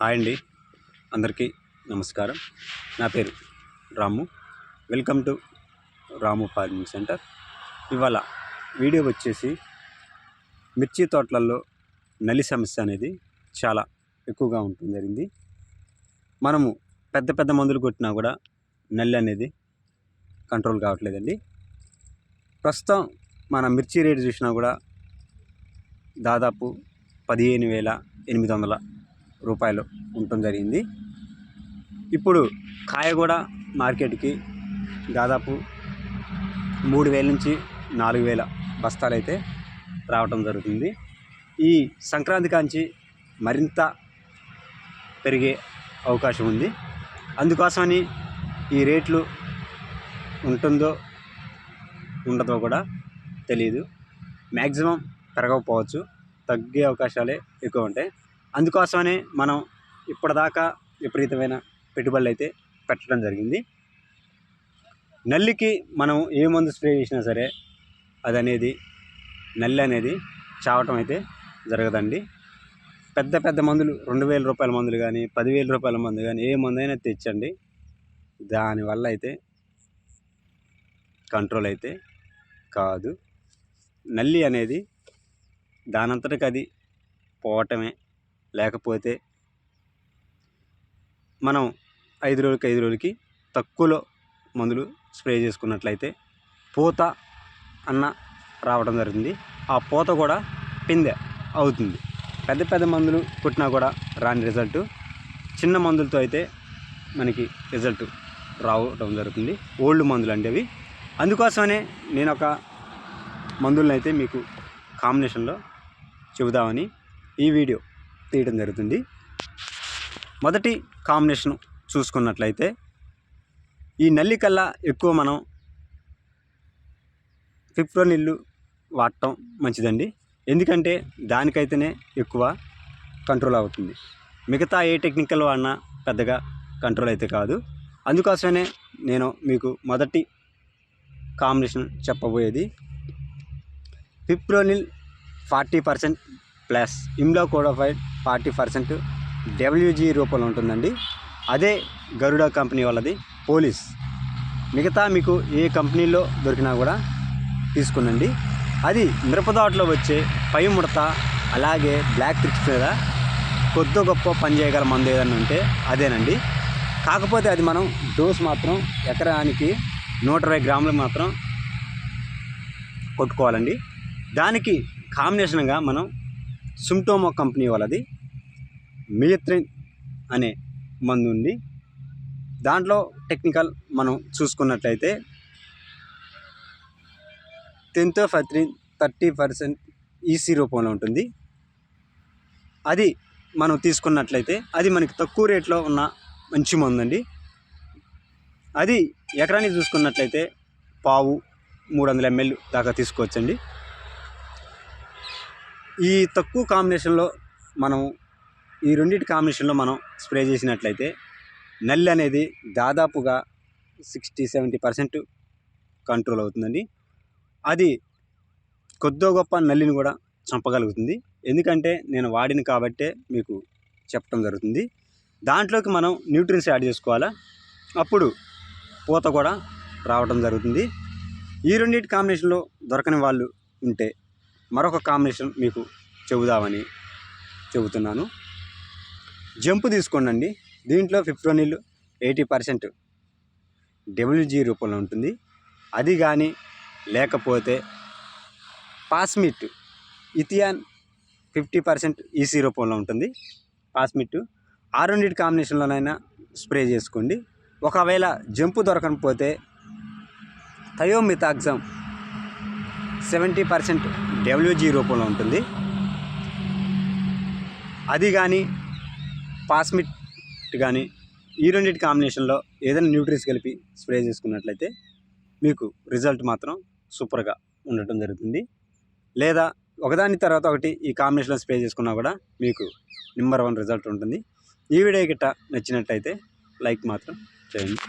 Hi అండి, అందరికీ నమస్కారం. నా పేరు Ramu. Welcome to Ramu farming centre. ఇవాళ వీడియో వచ్చేసి మిర్చి తోటలలో నల్లి సమస్య అనేది చాలా ఎక్కువగా ఉంటుంది జరిగింది. మనము పెద్ద పెద్ద మందులు కొట్టినా కూడా నల్లి అనేది కంట్రోల్ కావట్లేదండి. ప్రస్తుతం మన మిర్చి రేటు చూసినా కూడా దాదాపు 15,800 రూపాయలు ఉండటం జరిగింది. ఇప్పుడు కాయ కూడా మార్కెట్కి దాదాపు 3,000 నుంచి 4,000 బస్తాలు అయితే రావటం జరుగుతుంది. ఈ సంక్రాంతి కాంచి మరింత పెరిగే అవకాశం ఉంది. అందుకోసమని ఈ రేట్లు ఉంటుందో ఉండదో కూడా తెలియదు. మ్యాక్సిమం పెరగకపోవచ్చు, తగ్గే అవకాశాలే ఎక్కువ ఉంటాయి. అందుకోసమనే మనం ఇప్పటిదాకా విపరీతమైన పెట్టుబడులు అయితే పెట్టడం జరిగింది. నల్లికి మనం ఏ మందు స్ప్రే చేసినా సరే నల్లి అనేది చావటం అయితే జరగదండి. పెద్ద పెద్ద మందులు 2,000 రూపాయల మందులు కానీ 10,000 రూపాయల మందు కానీ ఏ మందు అయినా తెచ్చండి, దానివల్ల అయితే కంట్రోల్ అయితే కాదు. నల్లి అనేది దానంతటికి అది పోవటమే. లేకపోతే మనం 5 రోజులకి తక్కువలో మందులు స్ప్రే చేసుకున్నట్లయితే పూత అన్న రావడం జరుగుతుంది. ఆ పూత కూడా పిందె అవుతుంది. పెద్ద పెద్ద మందులు కొట్టినా కూడా రాని రిజల్ట్ చిన్న మందులతో అయితే మనకి రిజల్ట్ రావడం జరుగుతుంది. ఓల్డ్ మందులు అంటే అవి. అందుకోసమనే నేను ఒక మందులను అయితే మీకు కాంబినేషన్లో చెబుదామని ఈ వీడియో తీయడం జరుగుతుంది. మొదటి కాంబినేషన్ చూసుకున్నట్లయితే ఈ నల్లి కల్లా ఎక్కువ మనం ఫిప్రోనిల్ వాడటం మంచిదండి. ఎందుకంటే దానికైతేనే ఎక్కువ కంట్రోల్ అవుతుంది. మిగతా ఏ టెక్నికల్ వాడినా పెద్దగా కంట్రోల్ అయితే కాదు. అందుకోసమే నేను మీకు మొదటి కాంబినేషన్ చెప్పబోయేది ఫిప్రోనిల్ 40% ప్లస్ ఇమ్డాకోలోప్రిడ్ 40% WG రూపంలో ఉంటుందండి. అదే గరుడ కంపెనీ వాళ్ళది పోలీస్. మిగతా మీకు ఏ కంపెనీలో దొరికినా కూడా తీసుకునండి. అది మిరపతోటలో వచ్చే పై ముడత అలాగే బ్లాక్ ట్రిక్స్ మీద కొద్ది గొప్ప పని చేయగల మందు ఏదన్నా ఉంటే అదేనండి. కాకపోతే అది మనం డోస్ మాత్రం ఎకరానికి 120 గ్రాములు మాత్రం కొట్టుకోవాలండి. దానికి కాంబినేషన్గా మనం సుమ్టోమో కంపెనీ వాళ్ళది మియత్రిన్ అనే మందు ఉంది. దాంట్లో టెక్నికల్ మనం చూసుకున్నట్లయితే టెంతోఫెథ్రిన్ 30% EC రూపంలో ఉంటుంది. అది మనం తీసుకున్నట్లయితే అది మనకి తక్కువ రేట్లో ఉన్న మంచి మందు అండి. అది ఎకరానికి చూసుకున్నట్లయితే 300 ml దాకా తీసుకోవచ్చండి. ఈ తక్కువ కాంబినేషన్లో మనం ఈ రెండింటి కాంబినేషన్లో మనం స్ప్రే చేసినట్లయితే నల్లి అనేది దాదాపుగా 60-70% కంట్రోల్ అవుతుందండి. అది కొద్దో గొప్ప నల్లిని కూడా చంపగలుగుతుంది. ఎందుకంటే నేను వాడిన కాబట్టే మీకు చెప్పడం జరుగుతుంది. దాంట్లోకి మనం న్యూట్రియన్స్ యాడ్ చేసుకోవాలా, అప్పుడు పూత కూడా రావడం జరుగుతుంది. ఈ రెండింటి కాంబినేషన్లో దొరకని వాళ్ళు ఉంటే మరొక కాంబినేషన్ మీకు చెబుదామని చెబుతున్నాను. జంపు తీసుకోండి. దీంట్లో ఫిప్రోనిల్ 80% WG రూపంలో ఉంటుంది. అది కానీ లేకపోతే పాస్మిట్ ఇథియాన్ 50% EC రూపంలో ఉంటుంది. పాస్మిట్ ఆ రెండింటి కాంబినేషన్లోనైనా స్ప్రే చేసుకోండి. ఒకవేళ జంపు దొరకకపోతే థయోమిథాక్సమ్ 70% WG రూపంలో ఉంటుంది. అది కానీ పాస్మిట్ కానీ ఈ రెండింటి కాంబినేషన్లో ఏదైనా న్యూట్రియన్స్ కలిపి స్ప్రే చేసుకున్నట్లయితే మీకు రిజల్ట్ మాత్రం సూపర్గా ఉండటం జరుగుతుంది. లేదా ఒకదాని తర్వాత ఒకటి ఈ కాంబినేషన్లో స్ప్రే చేసుకున్నా కూడా మీకు నెంబర్ 1 రిజల్ట్ ఉంటుంది. ఈ వీడియో గిట్ట నచ్చినట్లయితే లైక్ మాత్రం చేయండి.